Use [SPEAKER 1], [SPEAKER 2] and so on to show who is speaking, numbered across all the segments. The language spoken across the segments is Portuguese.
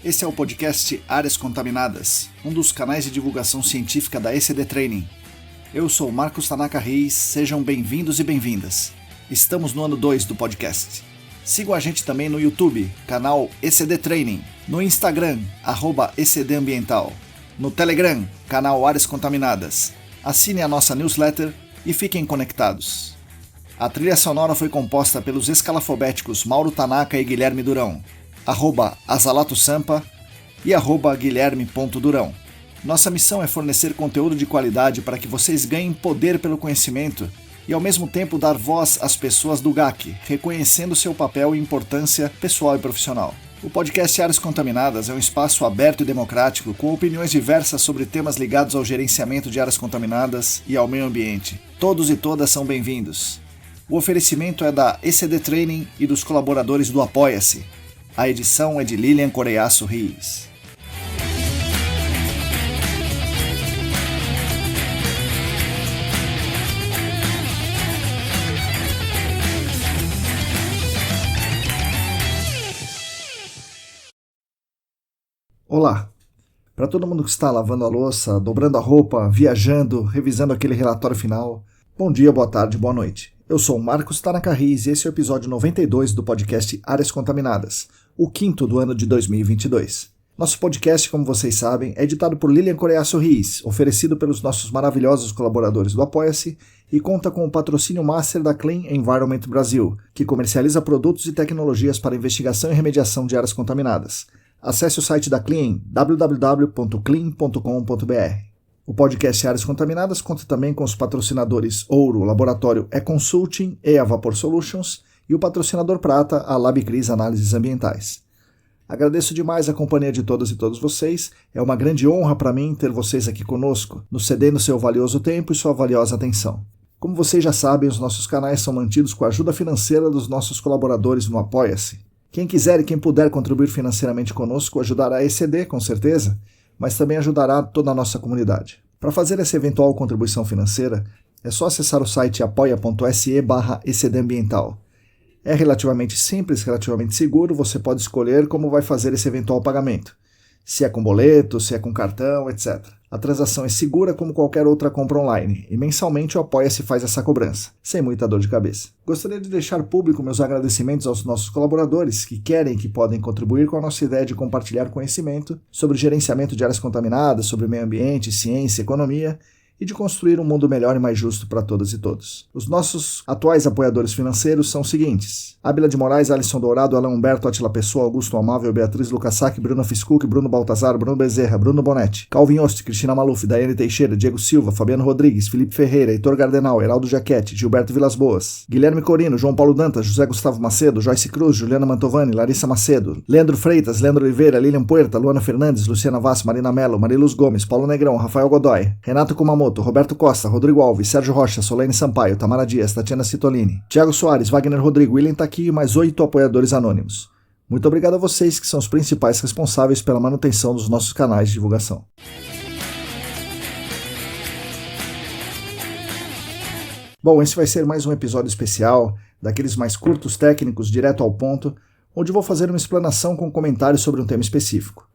[SPEAKER 1] Esse é o podcast Áreas Contaminadas, um dos canais de divulgação científica da ECD Training. Eu sou Marcos Tanaka Reis, sejam bem-vindos e bem-vindas. Estamos no ano 2 do podcast. Sigam a gente também no YouTube, canal ECD Training, no Instagram, @ECDambiental, no Telegram, canal Áreas Contaminadas. Assine a nossa newsletter e fiquem conectados. A trilha sonora foi composta pelos escalafobéticos Mauro Tanaka e Guilherme Durão, @Azalato-Sampa e @Guilherme.Durão. Nossa missão é fornecer conteúdo de qualidade para que vocês ganhem poder pelo conhecimento e ao mesmo tempo dar voz às pessoas do GAC, reconhecendo seu papel e importância pessoal e profissional. O podcast Áreas Contaminadas é um espaço aberto e democrático com opiniões diversas sobre temas ligados ao gerenciamento de áreas contaminadas e ao meio ambiente. Todos e todas são bem-vindos. O oferecimento é da ECD Training e dos colaboradores do Apoia-se. A edição é de Lilian Coreiaço Rios. Olá! Para todo mundo que está lavando a louça, dobrando a roupa, viajando, revisando aquele relatório final, bom dia, boa tarde, boa noite. Eu sou Marcos Tanaka Reis e esse é o episódio 92 do podcast Áreas Contaminadas, o quinto do ano de 2022. Nosso podcast, como vocês sabem, é editado por Lilian Coreiaço Rios, oferecido pelos nossos maravilhosos colaboradores do Apoia-se e conta com o patrocínio master da Clean Environment Brasil, que comercializa produtos e tecnologias para investigação e remediação de áreas contaminadas. Acesse o site da Clean, www.clean.com.br. O podcast Áreas Contaminadas conta também com os patrocinadores Ouro, Laboratório E-Consulting e a Vapor Solutions, e o patrocinador Prata, a LabCris Análises Ambientais. Agradeço demais a companhia de todas e todos vocês, é uma grande honra para mim ter vocês aqui conosco, nos cedendo seu valioso tempo e sua valiosa atenção. Como vocês já sabem, os nossos canais são mantidos com a ajuda financeira dos nossos colaboradores no Apoia-se. Quem quiser e quem puder contribuir financeiramente conosco ajudará a ECD, com certeza, mas também ajudará toda a nossa comunidade. Para fazer essa eventual contribuição financeira, é só acessar o site apoia.se/ECDambiental. É relativamente simples, relativamente seguro, você pode escolher como vai fazer esse eventual pagamento. Se é com boleto, se é com cartão, etc. A transação é segura como qualquer outra compra online, e mensalmente o Apoia-se faz essa cobrança, sem muita dor de cabeça. Gostaria de deixar público meus agradecimentos aos nossos colaboradores que querem e que podem contribuir com a nossa ideia de compartilhar conhecimento sobre gerenciamento de áreas contaminadas, sobre meio ambiente, ciência, economia, e de construir um mundo melhor e mais justo para todas e todos. Os nossos atuais apoiadores financeiros são os seguintes: Ábila de Moraes, Alisson Dourado, Alain Humberto, Atila Pessoa, Augusto Amável, Beatriz Lucasac, Bruno Fiscuc, Bruno Baltazar, Bruno Bezerra, Bruno Bonetti, Calvin Ost, Cristina Maluf, Daiane Teixeira, Diego Silva, Fabiano Rodrigues, Felipe Ferreira, Heitor Gardenal, Heraldo Jaquete, Gilberto Vilas Boas, Guilherme Corino, João Paulo Dantas, José Gustavo Macedo, Joyce Cruz, Juliana Mantovani, Larissa Macedo, Leandro Freitas, Leandro Oliveira, Lilian Puerta, Luana Fernandes, Luciana Vaz, Marina Mello, Mariluz Gomes, Paulo Negrão, Rafael Godoy, Renato Kumamoto, Roberto Costa, Rodrigo Alves, Sérgio Rocha, Solene Sampaio, Tamara Dias, Tatiana Citolini, Thiago Soares, Wagner Rodrigo, William Taqui e mais 8 apoiadores anônimos. Muito obrigado a vocês que são os principais responsáveis pela manutenção dos nossos canais de divulgação. Bom, esse vai ser mais um episódio especial, daqueles mais curtos, técnicos, direto ao ponto, onde vou fazer uma explanação com comentários sobre um tema específico.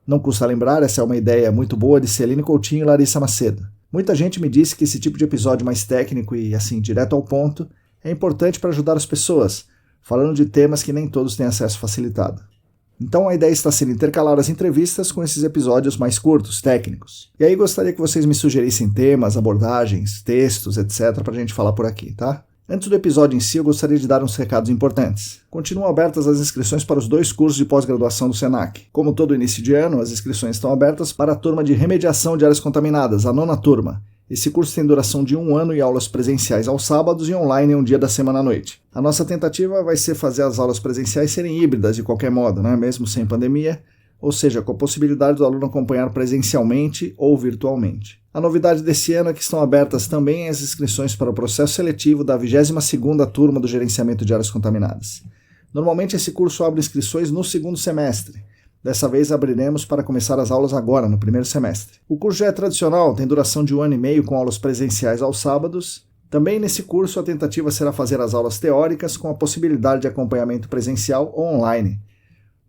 [SPEAKER 1] Não custa lembrar, essa é uma ideia muito boa de Celine Coutinho e Larissa Macedo. Muita gente me disse que esse tipo de episódio mais técnico e, assim, direto ao ponto, é importante para ajudar as pessoas, falando de temas que nem todos têm acesso facilitado. Então a ideia está sendo intercalar as entrevistas com esses episódios mais curtos, técnicos. E aí gostaria que vocês me sugerissem temas, abordagens, textos, etc. para a gente falar por aqui, tá? Antes do episódio em si, eu gostaria de dar uns recados importantes. Continuam abertas as inscrições para os 2 cursos de pós-graduação do Senac. Como todo início de ano, as inscrições estão abertas para a turma de remediação de áreas contaminadas, a 9ª turma. Esse curso tem duração de 1 ano e aulas presenciais aos sábados e online em um dia da semana à noite. A nossa tentativa vai ser fazer as aulas presenciais serem híbridas de qualquer modo, né? Mesmo sem pandemia, ou seja, com a possibilidade do aluno acompanhar presencialmente ou virtualmente. A novidade desse ano é que estão abertas também as inscrições para o processo seletivo da 22ª turma do Gerenciamento de Áreas Contaminadas. Normalmente esse curso abre inscrições no 2º semestre. Dessa vez abriremos para começar as aulas agora, no 1º semestre. O curso já é tradicional, tem duração de 1 ano e meio com aulas presenciais aos sábados. Também nesse curso a tentativa será fazer as aulas teóricas com a possibilidade de acompanhamento presencial ou online.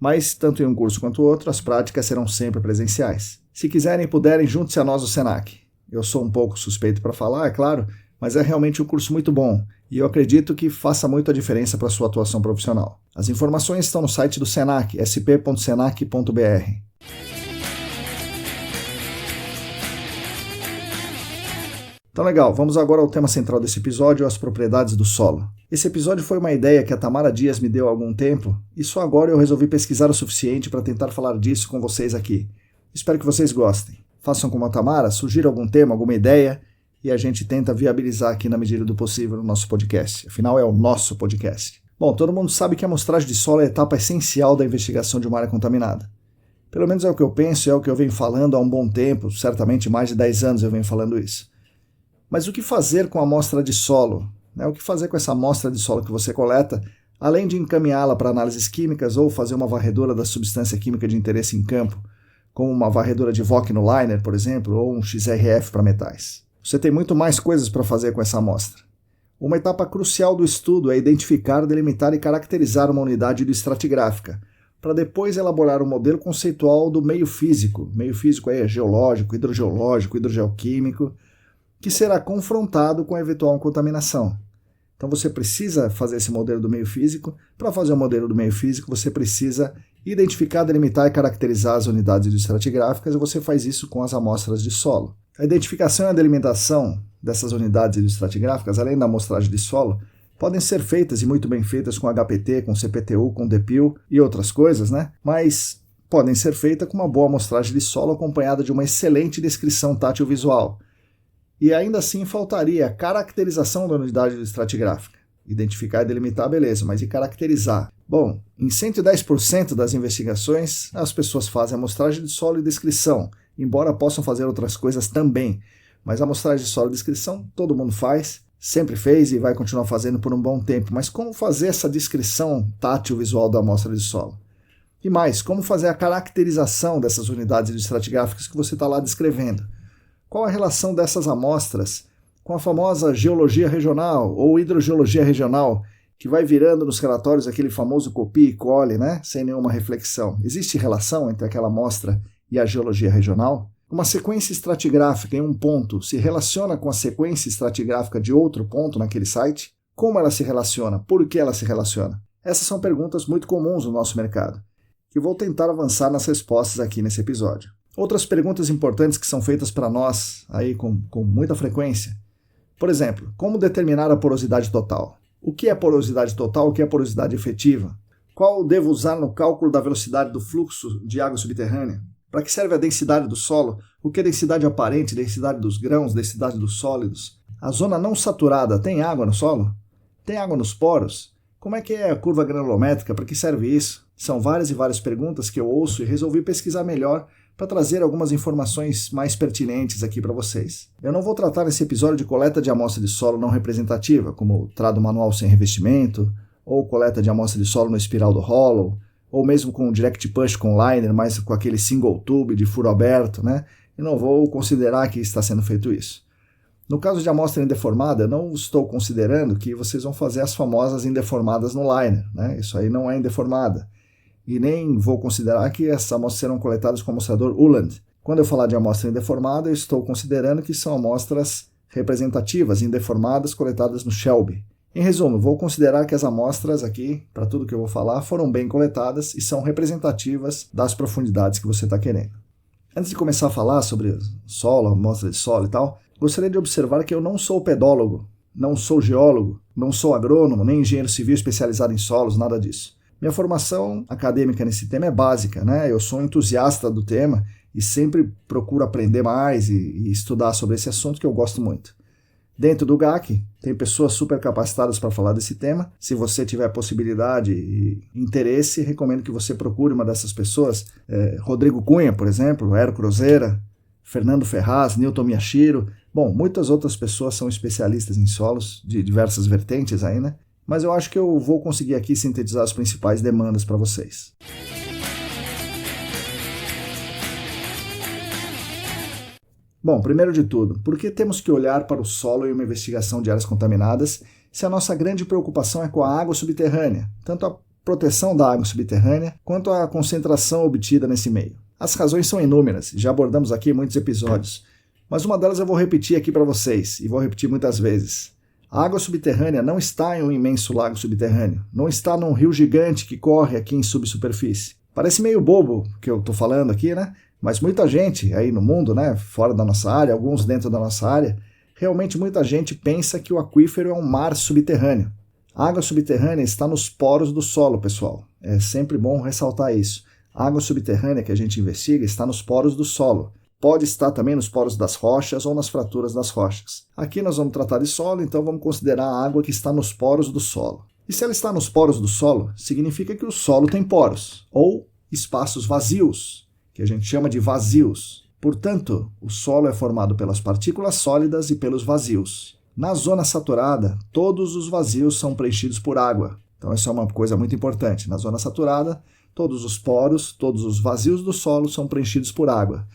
[SPEAKER 1] Mas, tanto em um curso quanto outro, as práticas serão sempre presenciais. Se quiserem e puderem, junte-se a nós do Senac. Eu sou um pouco suspeito para falar, é claro, mas é realmente um curso muito bom e eu acredito que faça muito a diferença para a sua atuação profissional. As informações estão no site do Senac, sp.senac.br. Então legal, vamos agora ao tema central desse episódio, as propriedades do solo. Esse episódio foi uma ideia que a Tamara Dias me deu há algum tempo e só agora eu resolvi pesquisar o suficiente para tentar falar disso com vocês aqui. Espero que vocês gostem. Façam como a Tamara, sugiram algum tema, alguma ideia e a gente tenta viabilizar aqui na medida do possível no nosso podcast. Afinal, é o nosso podcast. Bom, todo mundo sabe que a amostragem de solo é a etapa essencial da investigação de uma área contaminada. Pelo menos é o que eu penso e é o que eu venho falando há um bom tempo, certamente mais de 10 anos eu venho falando isso. Mas o que fazer com a amostra de solo? O que fazer com essa amostra de solo que você coleta, além de encaminhá-la para análises químicas ou fazer uma varredura da substância química de interesse em campo, como uma varredura de VOC no liner, por exemplo, ou um XRF para metais? Você tem muito mais coisas para fazer com essa amostra. Uma etapa crucial do estudo é identificar, delimitar e caracterizar uma unidade estratigráfica, para depois elaborar um modelo conceitual do meio físico. Meio físico aí é geológico, hidrogeológico, hidrogeoquímico, que será confrontado com a eventual contaminação. Então você precisa fazer esse modelo do meio físico. Para fazer o modelo do meio físico, você precisa identificar, delimitar e caracterizar as unidades estratigráficas, e você faz isso com as amostras de solo. A identificação e a delimitação dessas unidades estratigráficas, além da amostragem de solo, podem ser feitas e muito bem feitas com HPT, com CPTU, com DPIL e outras coisas, mas podem ser feitas com uma boa amostragem de solo acompanhada de uma excelente descrição tátil visual. E ainda assim faltaria a caracterização da unidade estratigráfica. Identificar e delimitar, beleza, mas e caracterizar? Bom, em 110% das investigações, as pessoas fazem amostragem de solo e descrição, embora possam fazer outras coisas também. Mas a amostragem de solo e descrição todo mundo faz, sempre fez e vai continuar fazendo por um bom tempo. Mas como fazer essa descrição tátil visual da amostra de solo? E mais, como fazer a caracterização dessas unidades estratigráficas que você está lá descrevendo? Qual a relação dessas amostras com a famosa geologia regional ou hidrogeologia regional, que vai virando nos relatórios aquele famoso copia e cole, sem nenhuma reflexão? Existe relação entre aquela amostra e a geologia regional? Uma sequência estratigráfica em um ponto se relaciona com a sequência estratigráfica de outro ponto naquele site? Como ela se relaciona? Por que ela se relaciona? Essas são perguntas muito comuns no nosso mercado, que vou tentar avançar nas respostas aqui nesse episódio. Outras perguntas importantes que são feitas para nós aí com muita frequência. Por exemplo, como determinar a porosidade total? O que é porosidade total? O que é porosidade efetiva? Qual devo usar no cálculo da velocidade do fluxo de água subterrânea? Para que serve a densidade do solo? O que é densidade aparente, densidade dos grãos, densidade dos sólidos? A zona não saturada tem água no solo? Tem água nos poros? Como é que é a curva granulométrica? Para que serve isso? São várias e várias perguntas que eu ouço e resolvi pesquisar melhor para trazer algumas informações mais pertinentes aqui para vocês. Eu não vou tratar nesse episódio de coleta de amostra de solo não representativa, como trado manual sem revestimento, ou coleta de amostra de solo no espiral do Hollow, ou mesmo com direct push com liner, mas com aquele single tube de furo aberto, Eu não vou considerar que está sendo feito isso. No caso de amostra indeformada, eu não estou considerando que vocês vão fazer as famosas indeformadas no liner, Isso aí não é indeformada. E nem vou considerar que essas amostras serão coletadas com o amostrador Uhland. Quando eu falar de amostra indeformada, eu estou considerando que são amostras representativas, indeformadas, coletadas no Shelby. Em resumo, vou considerar que as amostras aqui, para tudo que eu vou falar, foram bem coletadas e são representativas das profundidades que você está querendo. Antes de começar a falar sobre solo, amostra de solo e tal, gostaria de observar que eu não sou pedólogo, não sou geólogo, não sou agrônomo, nem engenheiro civil especializado em solos, nada disso. Minha formação acadêmica nesse tema é básica, Eu sou um entusiasta do tema e sempre procuro aprender mais e estudar sobre esse assunto que eu gosto muito. Dentro do GAC, tem pessoas super capacitadas para falar desse tema. Se você tiver possibilidade e interesse, recomendo que você procure uma dessas pessoas. Rodrigo Cunha, por exemplo, Ero Cruzeira, Fernando Ferraz, Newton Miyashiro. Bom, muitas outras pessoas são especialistas em solos de diversas vertentes aí, Mas eu acho que eu vou conseguir aqui sintetizar as principais demandas para vocês. Bom, primeiro de tudo, por que temos que olhar para o solo em uma investigação de áreas contaminadas se a nossa grande preocupação é com a água subterrânea, tanto a proteção da água subterrânea, quanto à concentração obtida nesse meio. As razões são inúmeras, já abordamos aqui em muitos episódios, mas uma delas eu vou repetir aqui para vocês, e vou repetir muitas vezes. A água subterrânea não está em um imenso lago subterrâneo, não está num rio gigante que corre aqui em subsuperfície. Parece meio bobo o que eu estou falando aqui, né? Mas muita gente aí no mundo, né, fora da nossa área, alguns dentro da nossa área, realmente muita gente pensa que o aquífero é um mar subterrâneo. A água subterrânea está nos poros do solo, pessoal. É sempre bom ressaltar isso. A água subterrânea que a gente investiga está nos poros do solo. Pode estar também nos poros das rochas ou nas fraturas das rochas. Aqui nós vamos tratar de solo, então vamos considerar a água que está nos poros do solo. E se ela está nos poros do solo, significa que o solo tem poros, ou espaços vazios, que a gente chama de vazios. Portanto, o solo é formado pelas partículas sólidas e pelos vazios. Na zona saturada, todos os vazios são preenchidos por água. Então, essa é uma coisa muito importante. Na zona saturada, todos os poros, todos os vazios do solo são preenchidos por água.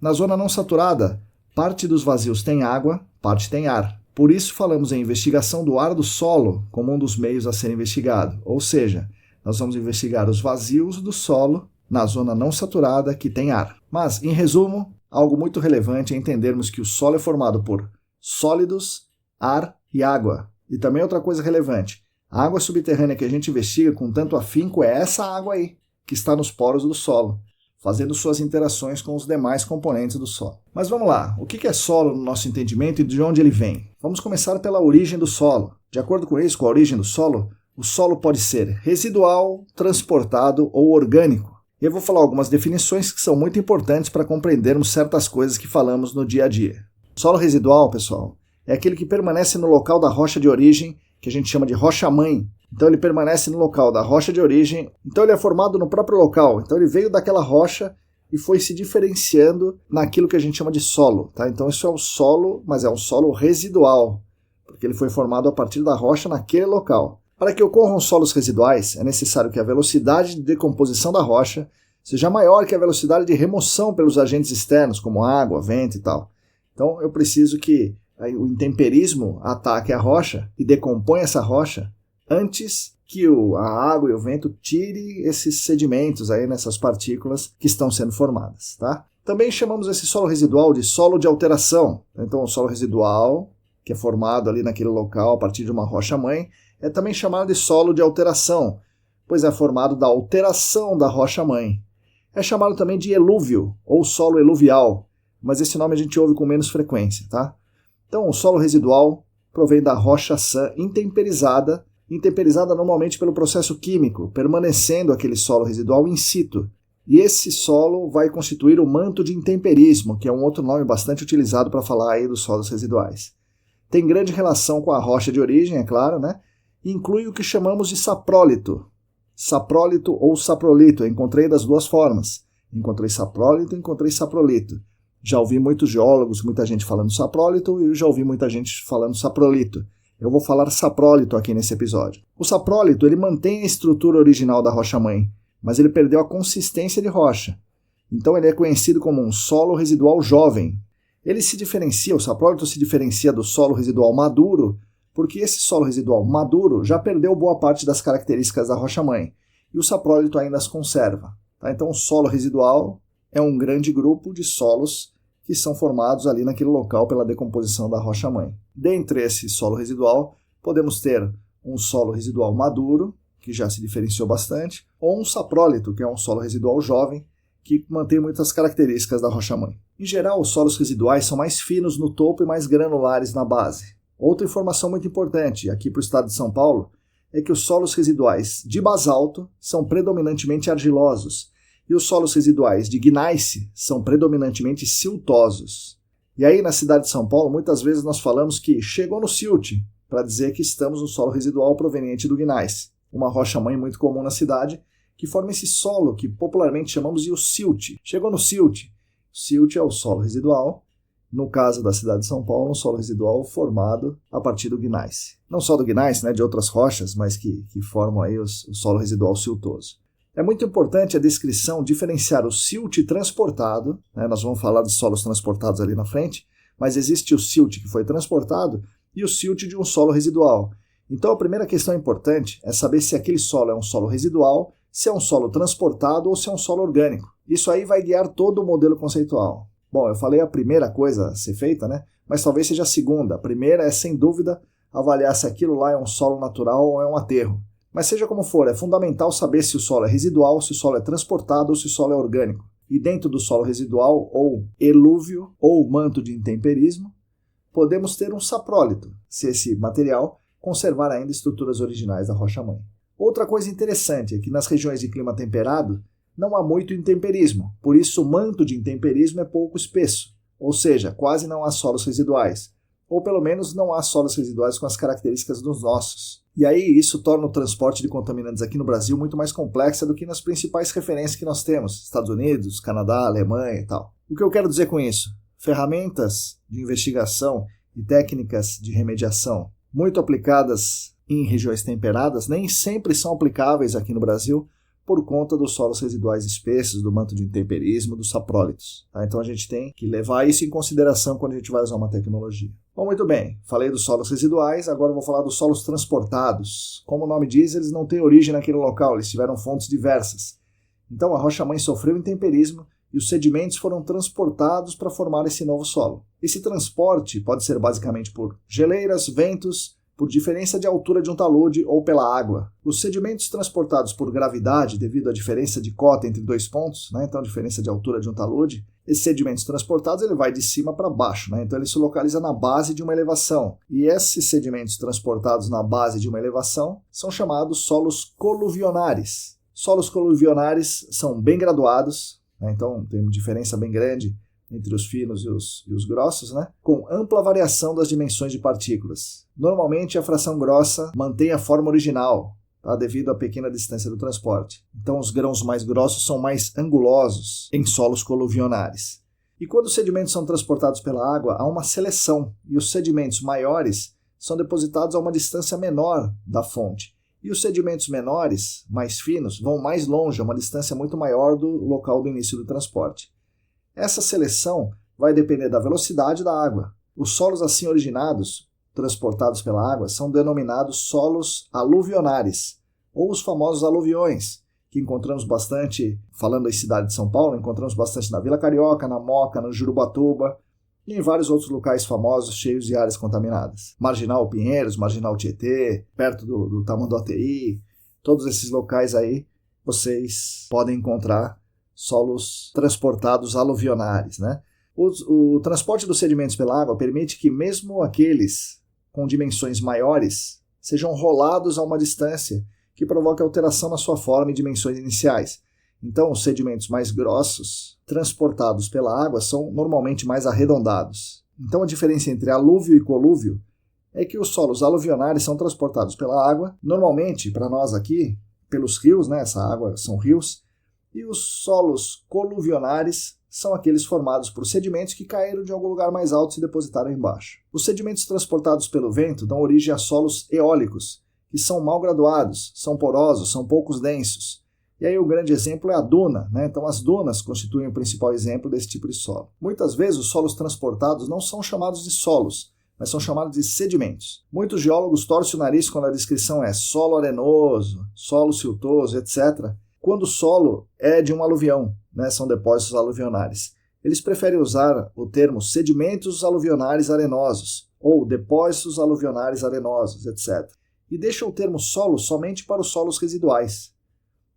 [SPEAKER 1] Na zona não saturada, parte dos vazios tem água, parte tem ar. Por isso, falamos em investigação do ar do solo como um dos meios a ser investigado. Ou seja, nós vamos investigar os vazios do solo na zona não saturada que tem ar. Mas, em resumo, algo muito relevante é entendermos que o solo é formado por sólidos, ar e água. E também outra coisa relevante, a água subterrânea que a gente investiga com tanto afinco é essa água aí, que está nos poros do solo, fazendo suas interações com os demais componentes do solo. Mas vamos lá, o que é solo no nosso entendimento e de onde ele vem? Vamos começar pela origem do solo. De acordo com isso, com a origem do solo, o solo pode ser residual, transportado ou orgânico. E eu vou falar algumas definições que são muito importantes para compreendermos certas coisas que falamos no dia a dia. O solo residual, pessoal, é aquele que permanece no local da rocha de origem, que a gente chama de rocha-mãe. Então ele permanece no local da rocha de origem, então ele é formado no próprio local, então ele veio daquela rocha e foi se diferenciando naquilo que a gente chama de solo. Tá? Então isso é um solo, mas é um solo residual, porque ele foi formado a partir da rocha naquele local. Para que ocorram solos residuais, é necessário que a velocidade de decomposição da rocha seja maior que a velocidade de remoção pelos agentes externos, como água, vento e tal. Então eu preciso que o intemperismo ataque a rocha e decomponha essa rocha antes que a água e o vento tire esses sedimentos aí nessas partículas que estão sendo formadas. Tá? Também chamamos esse solo residual de solo de alteração. Então o solo residual, que é formado ali naquele local a partir de uma rocha-mãe, é também chamado de solo de alteração, pois é formado da alteração da rocha-mãe. É chamado também de elúvio, ou solo eluvial, mas esse nome a gente ouve com menos frequência. Tá? Então, o solo residual provém da rocha-sã intemperizada normalmente pelo processo químico, permanecendo aquele solo residual in situ. E esse solo vai constituir o manto de intemperismo, que é um outro nome bastante utilizado para falar aí dos solos residuais. Tem grande relação com a rocha de origem, é claro, né? E inclui o que chamamos de saprólito. Saprólito ou saprolito, eu encontrei das duas formas. Encontrei saprólito e encontrei saprolito. Já ouvi muitos geólogos, muita gente falando saprólito, e já ouvi muita gente falando saprolito. Eu vou falar saprólito aqui nesse episódio. O saprólito ele mantém a estrutura original da rocha-mãe, mas ele perdeu a consistência de rocha. Então ele é conhecido como um solo residual jovem. O saprólito se diferencia do solo residual maduro, porque esse solo residual maduro já perdeu boa parte das características da rocha-mãe, e o saprólito ainda as conserva. Tá? Então o solo residual é um grande grupo de solos que são formados ali naquele local pela decomposição da rocha-mãe. Dentre esse solo residual, podemos ter um solo residual maduro, que já se diferenciou bastante, ou um saprólito, que é um solo residual jovem, que mantém muitas características da rocha-mãe. Em geral, os solos residuais são mais finos no topo e mais granulares na base. Outra informação muito importante aqui para o estado de São Paulo é que os solos residuais de basalto são predominantemente argilosos, e os solos residuais de gneiss são predominantemente siltosos. E aí, na cidade de São Paulo, muitas vezes nós falamos que chegou no silt, para dizer que estamos no solo residual proveniente do gneiss, uma rocha-mãe muito comum na cidade, que forma esse solo que popularmente chamamos de o silt. Chegou no silt. Silt é o solo residual, no caso da cidade de São Paulo, um solo residual formado a partir do gneiss. Não só do gneiss, né, de outras rochas, mas que formam aí o solo residual siltoso. É muito importante a descrição diferenciar o silt transportado, né, nós vamos falar de solos transportados ali na frente, mas existe o silt que foi transportado e o silt de um solo residual. Então a primeira questão importante é saber se aquele solo é um solo residual, se é um solo transportado ou se é um solo orgânico. Isso aí vai guiar todo o modelo conceitual. Bom, eu falei a primeira coisa a ser feita, né? Mas talvez seja a segunda. A primeira é, sem dúvida, avaliar se aquilo lá é um solo natural ou é um aterro. Mas seja como for, é fundamental saber se o solo é residual, se o solo é transportado ou se o solo é orgânico. E dentro do solo residual, ou elúvio, ou manto de intemperismo, podemos ter um saprólito, se esse material conservar ainda estruturas originais da rocha-mãe. Outra coisa interessante é que nas regiões de clima temperado não há muito intemperismo, por isso o manto de intemperismo é pouco espesso, ou seja, quase não há solos residuais, ou pelo menos não há solos residuais com as características dos nossos. E aí isso torna o transporte de contaminantes aqui no Brasil muito mais complexa do que nas principais referências que nós temos, Estados Unidos, Canadá, Alemanha e tal. O que eu quero dizer com isso? Ferramentas de investigação e técnicas de remediação muito aplicadas em regiões temperadas nem sempre são aplicáveis aqui no Brasil por conta dos solos residuais espessos, do manto de intemperismo, dos saprólitos. Tá? Então a gente tem que levar isso em consideração quando a gente vai usar uma tecnologia. Bom, muito bem, falei dos solos residuais, agora eu vou falar dos solos transportados. Como o nome diz, eles não têm origem naquele local, eles tiveram fontes diversas. Então a rocha-mãe sofreu intemperismo e os sedimentos foram transportados para formar esse novo solo. Esse transporte pode ser basicamente por geleiras, ventos, por diferença de altura de um talude ou pela água. Os sedimentos transportados por gravidade, devido à diferença de cota entre dois pontos, né, então a diferença de altura de um talude, esses sedimentos transportados ele vai de cima para baixo, né, então ele se localiza na base de uma elevação. E esses sedimentos transportados na base de uma elevação são chamados solos coluvionares. Solos coluvionares são bem graduados, né, então tem uma diferença bem grande entre os finos e os grossos, né? Com ampla variação das dimensões de partículas. Normalmente a fração grossa mantém a forma original, tá? Devido à pequena distância do transporte. Então os grãos mais grossos são mais angulosos em solos coluvionares. E quando os sedimentos são transportados pela água, há uma seleção, e os sedimentos maiores são depositados a uma distância menor da fonte. E os sedimentos menores, mais finos, vão mais longe, a uma distância muito maior do local do início do transporte. Essa seleção vai depender da velocidade da água. Os solos assim originados, transportados pela água, são denominados solos aluvionares, ou os famosos aluviões, que encontramos bastante, falando da cidade de São Paulo, encontramos bastante na Vila Carioca, na Moca, no Jurubatuba e em vários outros locais famosos cheios de áreas contaminadas. Marginal Pinheiros, Marginal Tietê, perto do Tamanduateí, todos esses locais aí vocês podem encontrar solos transportados aluvionares, né? O transporte dos sedimentos pela água permite que mesmo aqueles com dimensões maiores sejam rolados a uma distância que provoque alteração na sua forma e dimensões iniciais. Então, os sedimentos mais grossos, transportados pela água, são normalmente mais arredondados. Então, a diferença entre alúvio e colúvio é que os solos aluvionares são transportados pela água, normalmente, para nós aqui, pelos rios, né? Essa água são rios, e os solos coluvionares são aqueles formados por sedimentos que caíram de algum lugar mais alto e se depositaram embaixo. Os sedimentos transportados pelo vento dão origem a solos eólicos, que são mal graduados, são porosos, são poucos densos. E aí o grande exemplo é a duna, né? Então as dunas constituem o principal exemplo desse tipo de solo. Muitas vezes os solos transportados não são chamados de solos, mas são chamados de sedimentos. Muitos geólogos torcem o nariz quando a descrição é solo arenoso, solo siltoso, etc., quando o solo é de um aluvião, né, são depósitos aluvionares. Eles preferem usar o termo sedimentos aluvionares arenosos ou depósitos aluvionares arenosos, etc. E deixam o termo solo somente para os solos residuais.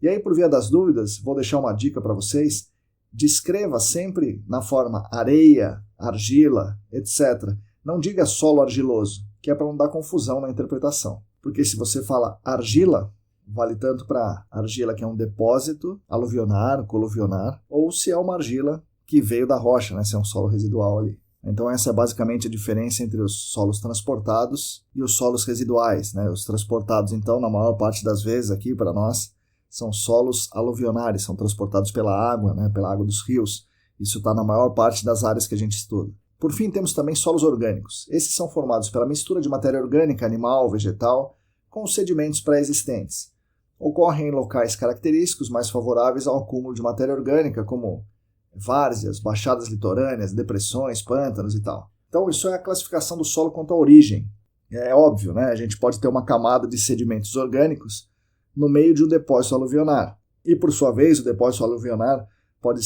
[SPEAKER 1] E aí, por via das dúvidas, vou deixar uma dica para vocês. Descreva sempre na forma areia, argila, etc. Não diga solo argiloso, que é para não dar confusão na interpretação. Porque se você fala argila, vale tanto para argila que é um depósito aluvionar, coluvionar, ou se é uma argila que veio da rocha, né, se é um solo residual ali. Então essa é basicamente a diferença entre os solos transportados e os solos residuais, né? Os transportados, então, na maior parte das vezes aqui para nós, são solos aluvionares, são transportados pela água, né, pela água dos rios. Isso está na maior parte das áreas que a gente estuda. Por fim, temos também solos orgânicos. Esses são formados pela mistura de matéria orgânica, animal, vegetal, com os sedimentos pré-existentes. Ocorrem em locais característicos mais favoráveis ao acúmulo de matéria orgânica, como várzeas, baixadas litorâneas, depressões, pântanos e tal. Então, isso é a classificação do solo quanto à origem. É óbvio, né? A gente pode ter uma camada de sedimentos orgânicos no meio de um depósito aluvionar. E, por sua vez, o depósito aluvionar pode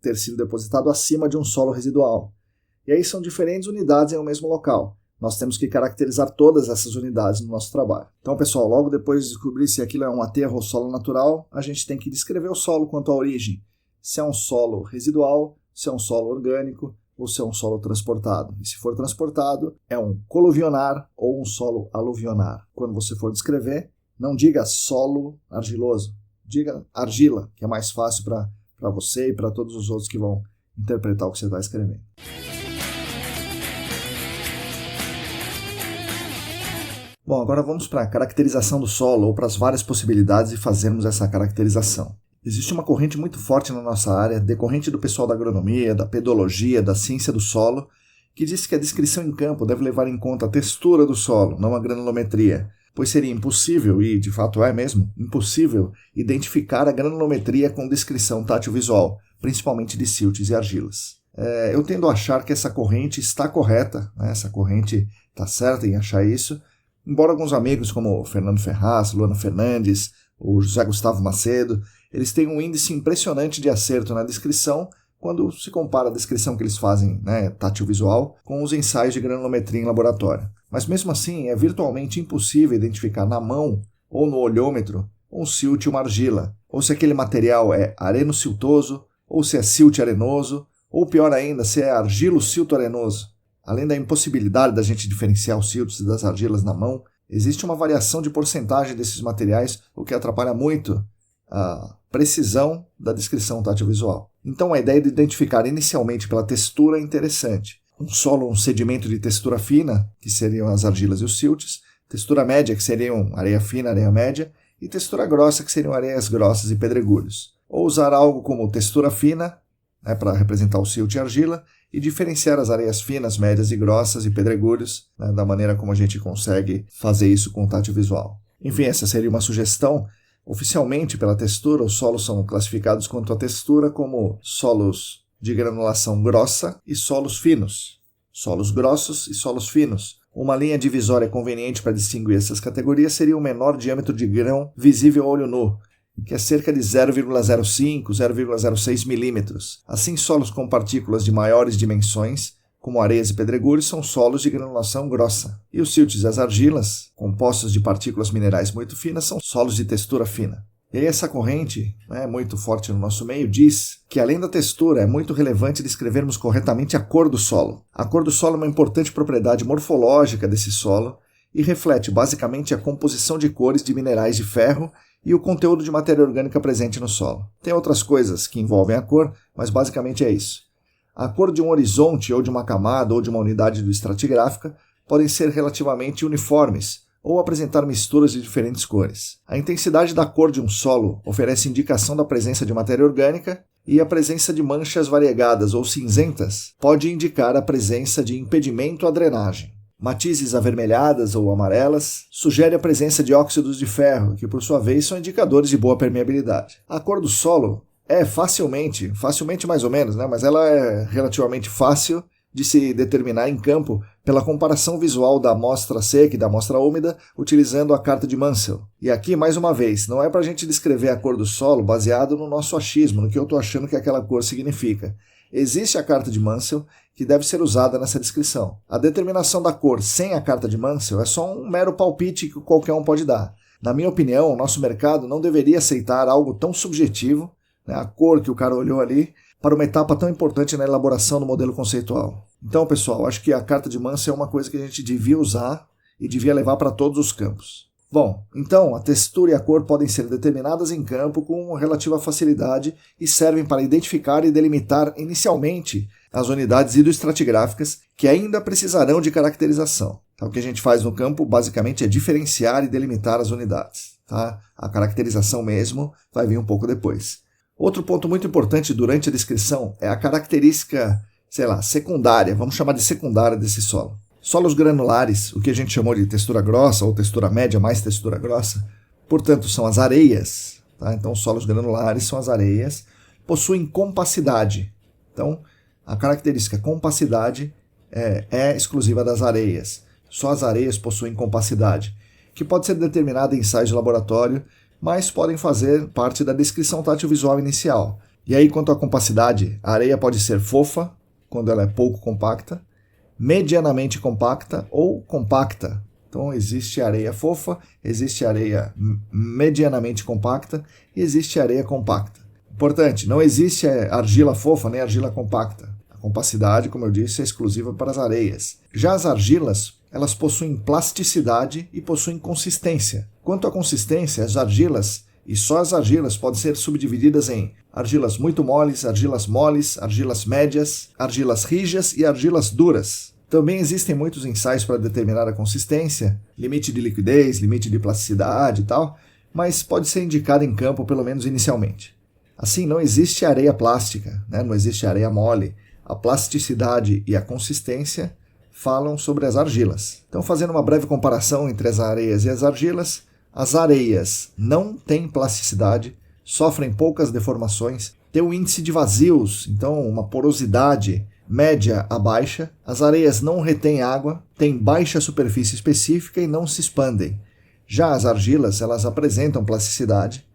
[SPEAKER 1] ter sido depositado acima de um solo residual. E aí são diferentes unidades em um mesmo local. Nós temos que caracterizar todas essas unidades no nosso trabalho. Então, pessoal, logo depois de descobrir se aquilo é um aterro ou solo natural, a gente tem que descrever o solo quanto à origem. Se é um solo residual, se é um solo orgânico ou se é um solo transportado. E se for transportado, é um coluvionar ou um solo aluvionar. Quando você for descrever, não diga solo argiloso, diga argila, que é mais fácil para você e para todos os outros que vão interpretar o que você está escrevendo. Bom, agora vamos para a caracterização do solo ou para as várias possibilidades de fazermos essa caracterização. Existe uma corrente muito forte na nossa área, decorrente do pessoal da agronomia, da pedologia, da ciência do solo, que diz que a descrição em campo deve levar em conta a textura do solo, não a granulometria, pois seria impossível, e de fato é mesmo, impossível identificar a granulometria com descrição tátil-visual, principalmente de siltes e argilas. Eu tendo a achar que essa corrente está correta, né? Essa corrente está certa em achar isso, embora alguns amigos como Fernando Ferraz, Luana Fernandes, o José Gustavo Macedo, eles têm um índice impressionante de acerto na descrição quando se compara a descrição que eles fazem, né, tátil-visual, com os ensaios de granulometria em laboratório. Mas mesmo assim, é virtualmente impossível identificar na mão ou no olhômetro um silt e uma argila, ou se aquele material é areno-siltoso, ou se é silt arenoso, ou pior ainda, se é argilo-silto-arenoso. Além da impossibilidade da gente diferenciar os siltos das argilas na mão, existe uma variação de porcentagem desses materiais, o que atrapalha muito a precisão da descrição tátil-visual. Então a ideia de identificar inicialmente pela textura é interessante. Um solo, um sedimento de textura fina, que seriam as argilas e os siltes, textura média, que seriam areia fina, areia média, e textura grossa, que seriam areias grossas e pedregulhos. Ou usar algo como textura fina, né, para representar o silt e argila, e diferenciar as areias finas, médias e grossas e pedregulhos, né, da maneira como a gente consegue fazer isso com o tátil-visual. Enfim, essa seria uma sugestão. Oficialmente, pela textura, os solos são classificados quanto à textura como solos de granulação grossa e solos finos, solos grossos e solos finos. Uma linha divisória conveniente para distinguir essas categorias seria o menor diâmetro de grão visível a olho nu, que é cerca de 0,05, 0,06 milímetros. Assim, solos com partículas de maiores dimensões, como areias e pedregulhos, são solos de granulação grossa. E os siltes e as argilas, compostos de partículas minerais muito finas, são solos de textura fina. E aí essa corrente, né, muito forte no nosso meio, diz que além da textura é muito relevante descrevermos corretamente a cor do solo. A cor do solo é uma importante propriedade morfológica desse solo e reflete basicamente a composição de cores de minerais de ferro e o conteúdo de matéria orgânica presente no solo. Tem outras coisas que envolvem a cor, mas basicamente é isso. A cor de um horizonte ou de uma camada ou de uma unidade estratigráfica podem ser relativamente uniformes ou apresentar misturas de diferentes cores. A intensidade da cor de um solo oferece indicação da presença de matéria orgânica e a presença de manchas variegadas ou cinzentas pode indicar a presença de impedimento à drenagem. Matizes avermelhadas ou amarelas sugere a presença de óxidos de ferro, que por sua vez são indicadores de boa permeabilidade. A cor do solo é facilmente mais ou menos, né? Mas ela é relativamente fácil de se determinar em campo pela comparação visual da amostra seca e da amostra úmida utilizando a carta de Munsell. E aqui, mais uma vez, não é para a gente descrever a cor do solo baseado no nosso achismo, no que eu estou achando que aquela cor significa. Existe a carta de Munsell que deve ser usada nessa descrição. A determinação da cor sem a carta de Munsell é só um mero palpite que qualquer um pode dar. Na minha opinião, o nosso mercado não deveria aceitar algo tão subjetivo, né, a cor que o cara olhou ali, para uma etapa tão importante na elaboração do modelo conceitual. Então, pessoal, acho que a carta de Munsell é uma coisa que a gente devia usar e devia levar para todos os campos. Bom, então a textura e a cor podem ser determinadas em campo com relativa facilidade e servem para identificar e delimitar inicialmente as unidades hidroestratigráficas que ainda precisarão de caracterização. Então, o que a gente faz no campo basicamente é diferenciar e delimitar as unidades. Tá? A caracterização mesmo vai vir um pouco depois. Outro ponto muito importante durante a descrição é a característica, secundária, vamos chamar de secundária desse solo. Solos granulares, o que a gente chamou de textura grossa ou textura média mais textura grossa, portanto, são as areias. Tá? Então, solos granulares são as areias, possuem compacidade. Então, a característica compacidade é exclusiva das areias. Só as areias possuem compacidade, que pode ser determinada em ensaios de laboratório, mas podem fazer parte da descrição tátil-visual inicial. E aí, quanto à compacidade, a areia pode ser fofa, quando ela é pouco compacta, medianamente compacta ou compacta. Então, existe areia fofa, existe areia medianamente compacta e existe areia compacta. Importante, não existe argila fofa nem argila compacta. A compacidade, como eu disse, é exclusiva para as areias. Já as argilas, elas possuem plasticidade e possuem consistência. Quanto à consistência, as argilas, e só as argilas, podem ser subdivididas em argilas muito moles, argilas médias, argilas rijas e argilas duras. Também existem muitos ensaios para determinar a consistência, limite de liquidez, limite de plasticidade e tal, mas pode ser indicado em campo, pelo menos inicialmente. Assim, não existe areia plástica, né? Não existe areia mole. A plasticidade e a consistência falam sobre as argilas. Então, fazendo uma breve comparação entre as areias e as areias não têm plasticidade, sofrem poucas deformações, têm um índice de vazios, então uma porosidade média a baixa, as areias não retêm água, têm baixa superfície específica e não se expandem. Já as argilas, elas apresentam plasticidade,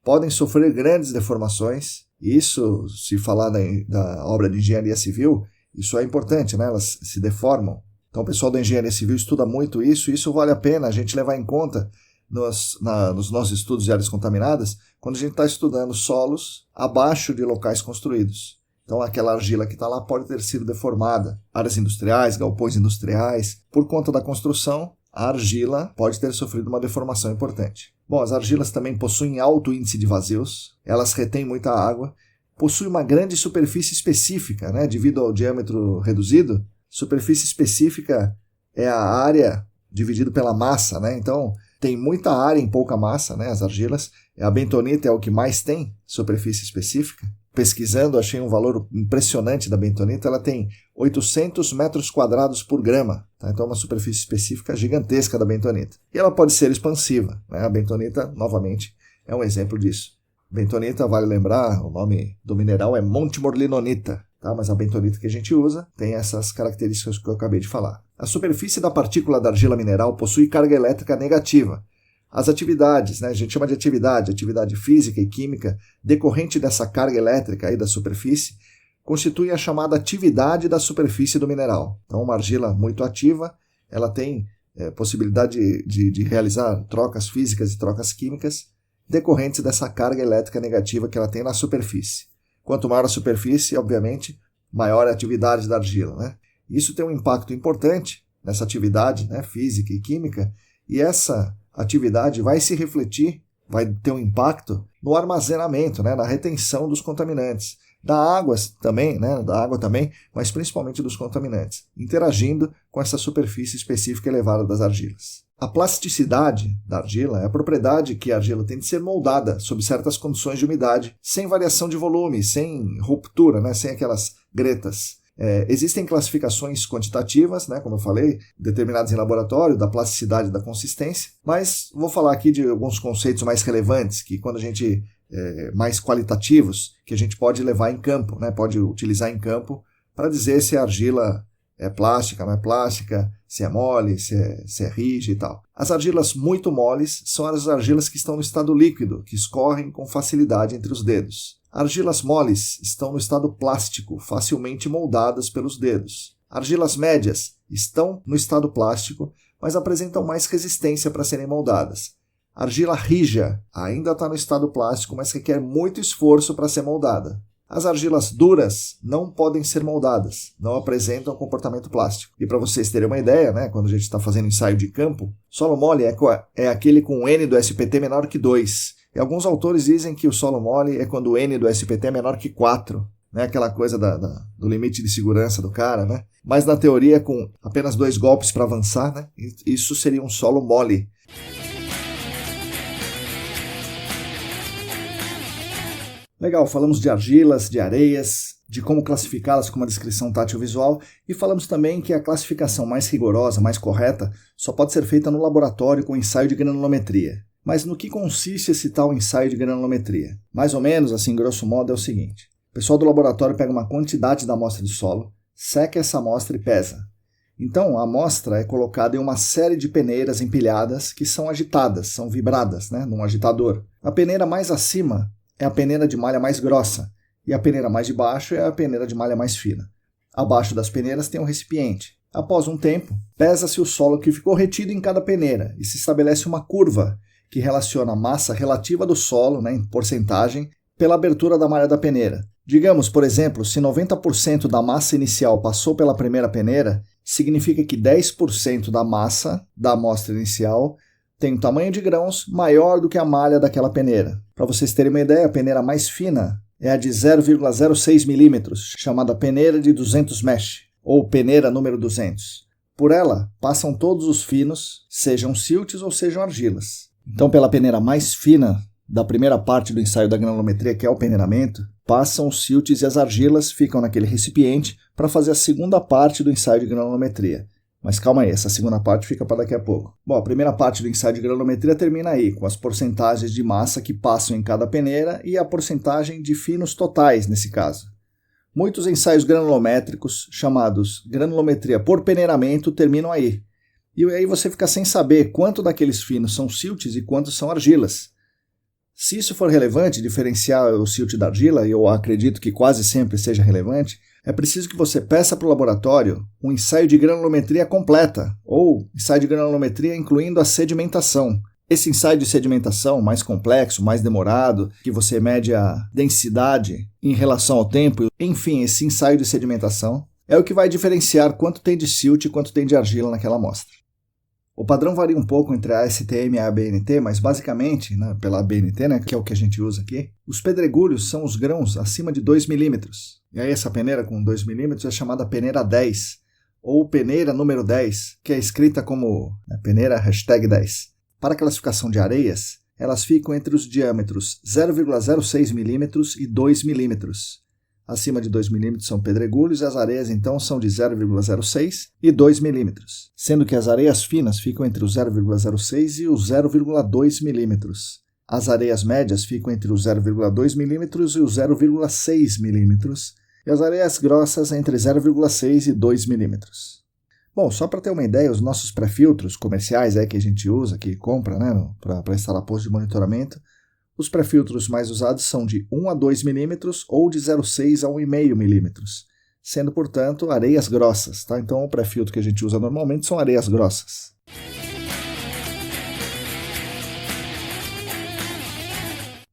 [SPEAKER 1] podem sofrer grandes deformações, e isso, se falar da obra de engenharia civil, isso é importante, né? Elas se deformam. Então o pessoal da engenharia civil estuda muito isso, e isso vale a pena a gente levar em conta nos nossos estudos de áreas contaminadas, quando a gente está estudando solos abaixo de locais construídos. Então aquela argila que está lá pode ter sido deformada. Áreas industriais, galpões industriais, por conta da construção, a argila pode ter sofrido uma deformação importante. Bom, as argilas também possuem alto índice de vazios, elas retêm muita água, possuem uma grande superfície específica, né, devido ao diâmetro reduzido. Superfície específica é a área dividida pela massa, né? Então tem muita área em pouca massa, né, as argilas. A bentonita é o que mais tem superfície específica. Pesquisando, achei um valor impressionante da bentonita, ela tem 800 metros quadrados por grama, tá? Então é uma superfície específica gigantesca da bentonita. E ela pode ser expansiva, né? A bentonita, novamente, é um exemplo disso. Bentonita, vale lembrar, o nome do mineral é montemorlinonita, tá? Mas a bentonita que a gente usa tem essas características que eu acabei de falar. A superfície da partícula da argila mineral possui carga elétrica negativa. As atividades, né, a gente chama de atividade física e química decorrente dessa carga elétrica aí da superfície, constitui a chamada atividade da superfície do mineral. Então, uma argila muito ativa, ela tem possibilidade de realizar trocas físicas e trocas químicas decorrentes dessa carga elétrica negativa que ela tem na superfície. Quanto maior a superfície, obviamente, maior a atividade da argila, né? Isso tem um impacto importante nessa atividade, né, física e química, e essa atividade vai se refletir, vai ter um impacto no armazenamento, né, na retenção dos contaminantes, da água também, mas principalmente dos contaminantes, interagindo com essa superfície específica elevada das argilas. A plasticidade da argila é a propriedade que a argila tem de ser moldada sob certas condições de umidade, sem variação de volume, sem ruptura, né, sem aquelas gretas. Existem classificações quantitativas, né, como eu falei, determinadas em laboratório, da plasticidade e da consistência, mas vou falar aqui de alguns conceitos mais relevantes, que quando a gente mais qualitativos, que a gente pode levar em campo, né, pode utilizar em campo para dizer se a argila é plástica, não é plástica, se é mole, se é rígida e tal. As argilas muito moles são as argilas que estão no estado líquido, que escorrem com facilidade entre os dedos. Argilas moles estão no estado plástico, facilmente moldadas pelos dedos. Argilas médias estão no estado plástico, mas apresentam mais resistência para serem moldadas. Argila rija ainda está no estado plástico, mas requer muito esforço para ser moldada. As argilas duras não podem ser moldadas, não apresentam comportamento plástico. E para vocês terem uma ideia, né, quando a gente está fazendo ensaio de campo, solo mole é aquele com o N do SPT menor que 2. E alguns autores dizem que o solo mole é quando o N do SPT é menor que 4. Né, aquela coisa do limite de segurança do cara, né? Mas na teoria, com apenas 2 golpes para avançar, né, isso seria um solo mole. Legal, falamos de argilas, de areias, de como classificá-las com uma descrição tátil-visual e falamos também que a classificação mais rigorosa, mais correta, só pode ser feita no laboratório com ensaio de granulometria. Mas no que consiste esse tal ensaio de granulometria? Mais ou menos, assim, grosso modo, é o seguinte. O pessoal do laboratório pega uma quantidade da amostra de solo, seca essa amostra e pesa. Então, a amostra é colocada em uma série de peneiras empilhadas que são agitadas, são vibradas, num agitador. A peneira mais acima é a peneira de malha mais grossa e a peneira mais de baixo é a peneira de malha mais fina. Abaixo das peneiras tem um recipiente. Após um tempo, pesa-se o solo que ficou retido em cada peneira e se estabelece uma curva que relaciona a massa relativa do solo, em porcentagem, pela abertura da malha da peneira. Digamos, por exemplo, se 90% da massa inicial passou pela primeira peneira, significa que 10% da massa da amostra inicial tem um tamanho de grãos maior do que a malha daquela peneira. Para vocês terem uma ideia, a peneira mais fina é a de 0,06 milímetros, chamada peneira de 200 mesh, ou peneira número 200. Por ela, passam todos os finos, sejam siltes ou sejam argilas. Então, pela peneira mais fina da primeira parte do ensaio da granulometria, que é o peneiramento, passam os siltes e as argilas, ficam naquele recipiente para fazer a segunda parte do ensaio de granulometria. Mas calma aí, essa segunda parte fica para daqui a pouco. Bom, a primeira parte do ensaio de granulometria termina aí, com as porcentagens de massa que passam em cada peneira e a porcentagem de finos totais, nesse caso. Muitos ensaios granulométricos, chamados granulometria por peneiramento, terminam aí. E aí você fica sem saber quanto daqueles finos são siltes e quantos são argilas. Se isso for relevante, diferenciar o silt da argila, e eu acredito que quase sempre seja relevante, é preciso que você peça para o laboratório um ensaio de granulometria completa, ou ensaio de granulometria incluindo a sedimentação. Esse ensaio de sedimentação mais complexo, mais demorado, que você mede a densidade em relação ao tempo, enfim, esse ensaio de sedimentação é o que vai diferenciar quanto tem de silt e quanto tem de argila naquela amostra. O padrão varia um pouco entre a ASTM e a ABNT, mas basicamente, pela ABNT, que é o que a gente usa aqui, os pedregulhos são os grãos acima de 2 milímetros. E aí essa peneira com 2 milímetros é chamada peneira 10, ou peneira número 10, que é escrita como peneira #10. Para a classificação de areias, elas ficam entre os diâmetros 0,06 milímetros e 2 milímetros. Acima de 2 milímetros são pedregulhos e as areias então são de 0,06 e 2 milímetros, sendo que as areias finas ficam entre o 0,06 e o 0,2 milímetros. As areias médias ficam entre o 0,2 milímetros e o 0,6 milímetros, e as areias grossas entre 0,6 e 2 milímetros. Bom, só para ter uma ideia, os nossos pré-filtros comerciais que a gente usa, que compra para instalar posto de monitoramento, os pré-filtros mais usados são de 1 a 2 milímetros ou de 0,6 a 1,5 milímetros, sendo, portanto, areias grossas. Tá? Então, o pré-filtro que a gente usa normalmente são areias grossas.